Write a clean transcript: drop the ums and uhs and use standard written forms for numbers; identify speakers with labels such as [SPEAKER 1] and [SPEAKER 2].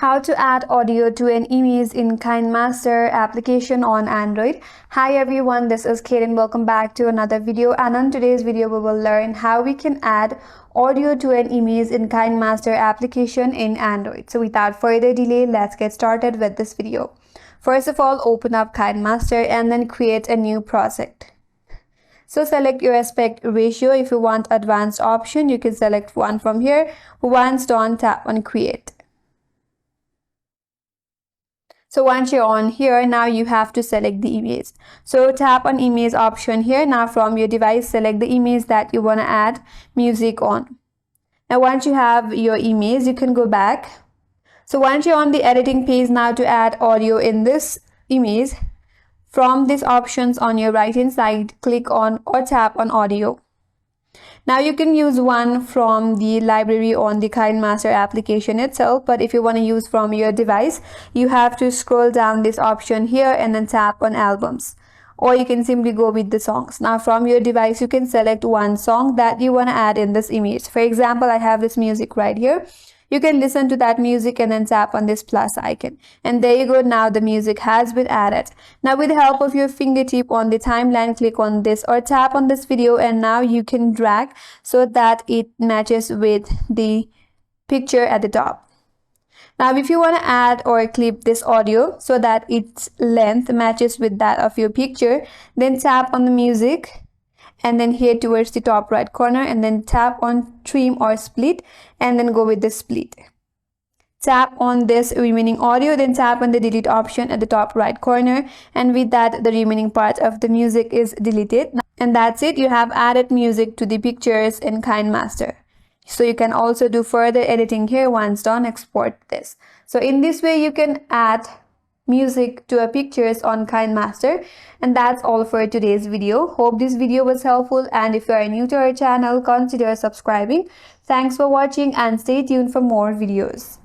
[SPEAKER 1] How to add audio to an image in KineMaster application on Android. Hi everyone, this is Kate and welcome back to another video, and on today's video we will learn how we can add audio to an image in KineMaster application in Android. So without further delay, let's get started with this video. First of all, open up KineMaster and then create a new project. So select your aspect ratio. If you want advanced option, you can select one from here. Once done, tap on create. So once you're on here, now you have to select the image. So tap on image option here. Now from your device, select the image that you want to add music on. Now once you have your image, you can go back. So once you're on the editing page, now to add audio in this image, from these options on your right hand side, click on or tap on audio. Now you can use one from the library on the KineMaster application itself, but if you want to use from your device, you have to scroll down this option here and then tap on albums, or you can simply go with the songs. Now from your device, you can select one song that you want to add in this image. For example, I have this music right here. You can listen to that music and then tap on this plus icon, and there you go. Now the music has been added. Now with the help of your fingertip on the timeline, click on this or tap on this video, and now you can drag so that it matches with the picture at the top. Now if you want to add or clip this audio so that its length matches with that of your picture, then tap on the music and then here towards the top right corner, and then tap on trim or split and then go with the split. Tap on this remaining audio, then tap on the delete option at the top right corner, and with that the remaining part of the music is deleted. And that's it, you have added music to the pictures in KineMaster. So you can also do further editing here. Once done, export this. So in this way you can add music to a pictures on KineMaster. And that's all for today's video. Hope this video was helpful, and if you are new to our channel, consider subscribing. Thanks for watching and stay tuned for more videos.